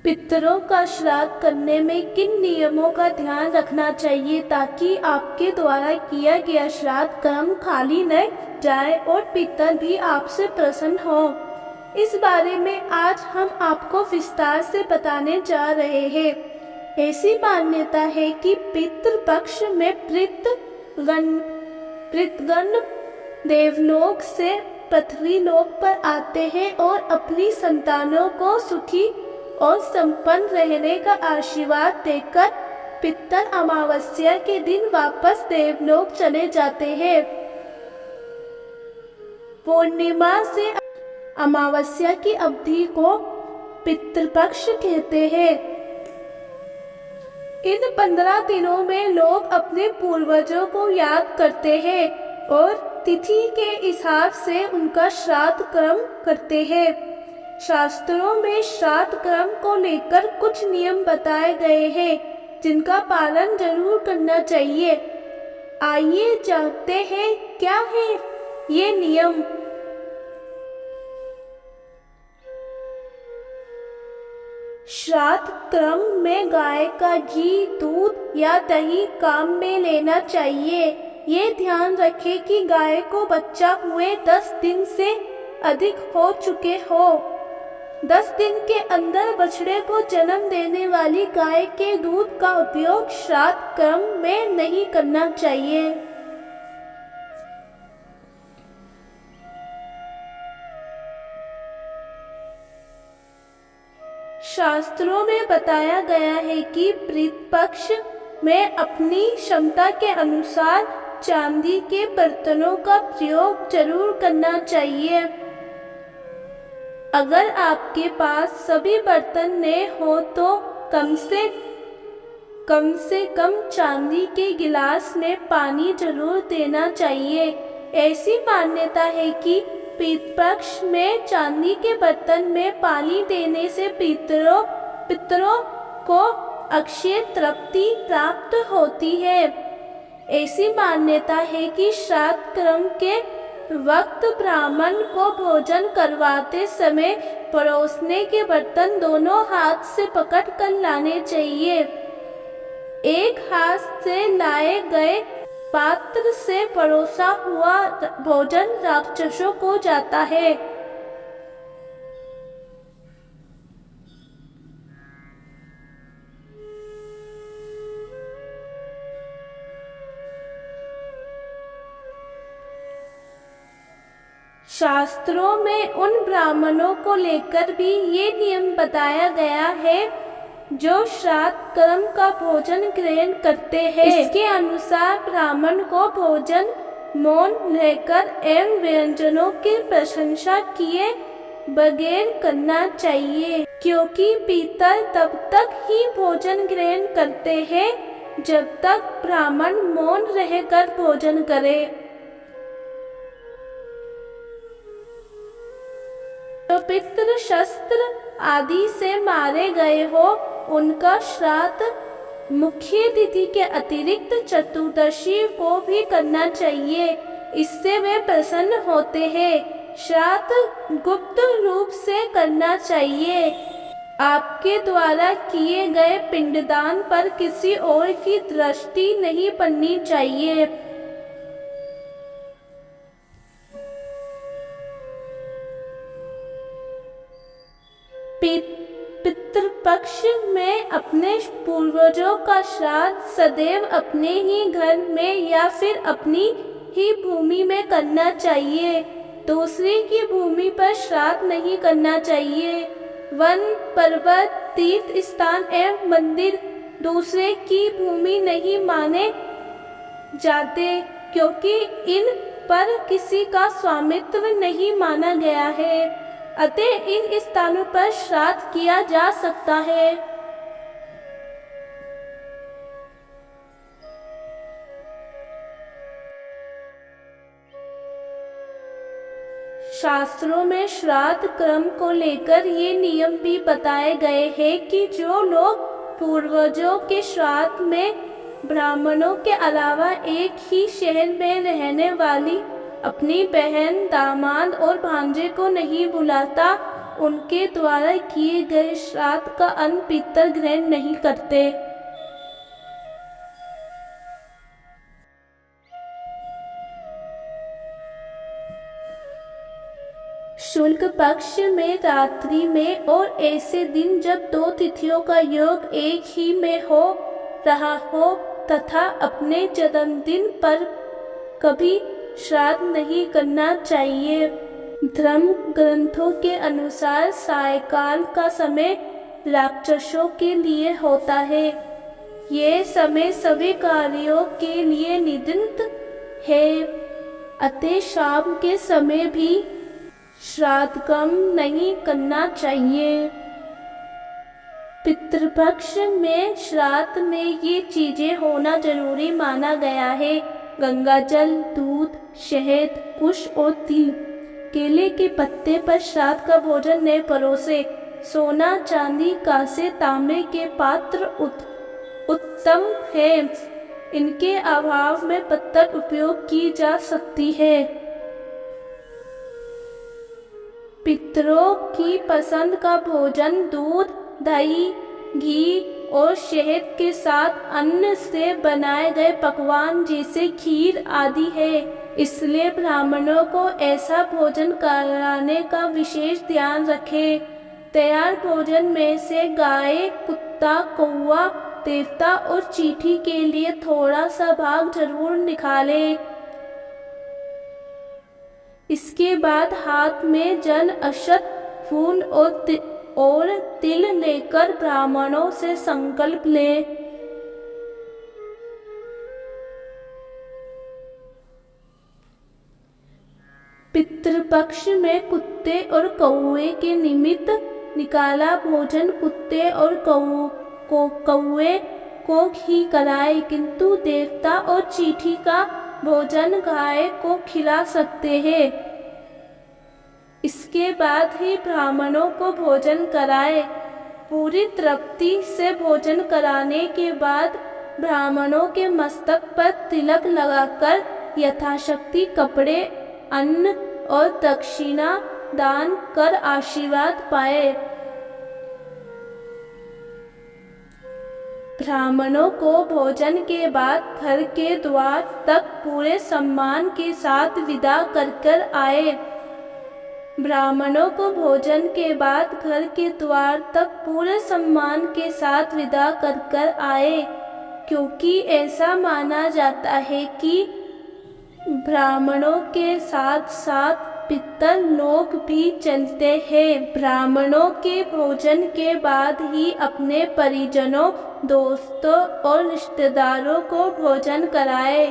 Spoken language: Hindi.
पितरों का श्राद्ध करने में किन नियमों का ध्यान रखना चाहिए ताकि आपके द्वारा किया गया श्राद्ध कर्म खाली न जाए और पितर भी आपसे प्रसन्न हो। इस बारे में आज हम आपको विस्तार से बताने जा रहे हैं। ऐसी मान्यता है कि पितृपक्ष में पितृगण देवलोक से पृथ्वी लोक पर आते हैं और अपनी संतानों को सुखी और संपन्न रहने का आशीर्वाद देकर पितर अमावस्या के दिन वापस देवलोक चले जाते हैं। पूर्णिमा से अमावस्या की अवधि को पितृपक्ष कहते हैं। इन 15 दिनों में लोग अपने पूर्वजों को याद करते हैं और तिथि के हिसाब से उनका श्राद्ध कर्म करते हैं। शास्त्रों में श्राद्ध कर्म को लेकर कुछ नियम बताए गए हैं जिनका पालन जरूर करना चाहिए। आइए जानते हैं क्या है ये नियम। श्राद्ध क्रम में गाय का घी, दूध या दही काम में लेना चाहिए। ये ध्यान रखें कि गाय को बच्चा हुए 10 दिन से अधिक हो चुके हो। 10 दिन के अंदर बछड़े को जन्म देने वाली गाय के दूध का उपयोग श्राद्ध क्रम में नहीं करना चाहिए। शास्त्रों में बताया गया है कि पितृपक्ष में अपनी क्षमता के अनुसार चांदी के बर्तनों का प्रयोग जरूर करना चाहिए। अगर आपके पास सभी बर्तन न हो तो कम से कम चांदी के गिलास में पानी जरूर देना चाहिए। ऐसी मान्यता है कि पितृपक्ष में चांदी के बर्तन में पानी देने से पितरों को अक्षय तृप्ति प्राप्त होती है। ऐसी मान्यता है कि श्राद्ध कर्म के वक्त ब्राह्मण को भोजन करवाते समय परोसने के बर्तन दोनों हाथ से पकड़ कर लाने चाहिए। एक हाथ से लाए गए पात्र से परोसा हुआ भोजन राक्षसों को जाता है। शास्त्रों में उन ब्राह्मणों को लेकर भी ये नियम बताया गया है जो श्राद्ध कर्म का भोजन ग्रहण करते हैं। इसके अनुसार ब्राह्मण को भोजन मौन रहकर एवं व्यंजनों की प्रशंसा किए बगैर करना चाहिए, क्योंकि पितर तब तक ही भोजन ग्रहण करते हैं जब तक ब्राह्मण मौन रहकर भोजन करे। जो पितृ शस्त्र आदि से मारे गए हो उनका श्राद्ध मुख्य तिथि के अतिरिक्त चतुर्दशी को भी करना चाहिए। इससे वे प्रसन्न होते हैं। श्राद्ध गुप्त रूप से करना चाहिए। आपके द्वारा किए गए पिंडदान पर किसी और की दृष्टि नहीं पड़नी चाहिए। पितृपक्ष में अपने पूर्वजों का श्राद्ध सदैव अपने ही घर में या फिर अपनी ही भूमि में करना चाहिए। दूसरे की भूमि पर श्राद्ध नहीं करना चाहिए। वन, पर्वत, तीर्थ स्थान एवं मंदिर दूसरे की भूमि नहीं माने जाते, क्योंकि इन पर किसी का स्वामित्व नहीं माना गया है। अतः इन स्थानों पर श्राद्ध किया जा सकता है। शास्त्रों में श्राद्ध कर्म को लेकर ये नियम भी बताए गए हैं कि जो लोग पूर्वजों के श्राद्ध में ब्राह्मणों के अलावा एक ही शहर में रहने वाली अपनी बहन, दामाद और भांजे को नहीं बुलाता, उनके द्वारा किए गए श्राद्ध का अन्न पितर ग्रहण नहीं करते। शुक्ल पक्ष में रात्रि में और ऐसे दिन जब दो तिथियों का योग एक ही में हो रहा हो तथा अपने जन्मदिन पर कभी श्राद्ध नहीं करना चाहिए। धर्म ग्रंथों के अनुसार सायकाल का समय राक्षसों के लिए होता है। ये समय सभी कार्यों के लिए निर्धारित है, अतः शाम के समय भी श्राद्ध कर्म नहीं करना चाहिए। पितृपक्ष में श्राद्ध में ये चीजें होना जरूरी माना गया है। गंगा जल, दूध, शहद, कुश और तिल। केले के पत्ते पर श्राद्ध का भोजन न परोसे। सोना, चांदी, कांसे, तांबे के पात्र उत्तम है। इनके अभाव में पत्तल उपयोग की जा सकती है। पितरों की पसंद का भोजन दूध, दही, घी और शहद के साथ अन्न से बनाए गए पकवान जैसे खीर आदि है। इसलिए ब्राह्मणों को ऐसा भोजन कराने का विशेष ध्यान रखें। तैयार भोजन में से गाय, कुत्ता, कौवा, देवता और चींटी के लिए थोड़ा सा भाग जरूर निकालें। इसके बाद हाथ में जल, अक्षत, फूल और तिल लेकर ब्राह्मणों से संकल्प लें। पितृपक्ष में कुत्ते और कौवे के निमित्त निकाला भोजन कुत्ते और कौवे को ही कराए, किंतु देवता और चींटी का भोजन गाय को खिला सकते हैं। इसके बाद ही ब्राह्मणों को भोजन कराए। पूरी तृप्ति से भोजन कराने के बाद ब्राह्मणों के मस्तक पर तिलक लगाकर यथाशक्ति कपड़े, अन्न और दक्षिणा दान कर आशीर्वाद पाए। ब्राह्मणों को भोजन के बाद घर के द्वार तक पूरे सम्मान के साथ विदा कर आए। ब्राह्मणों को भोजन के बाद घर के द्वार तक पूरे सम्मान के साथ विदा कर आए, क्योंकि ऐसा माना जाता है कि ब्राह्मणों के साथ साथ पितर लोग भी चलते हैं। ब्राह्मणों के भोजन के बाद ही अपने परिजनों, दोस्तों और रिश्तेदारों को भोजन कराए।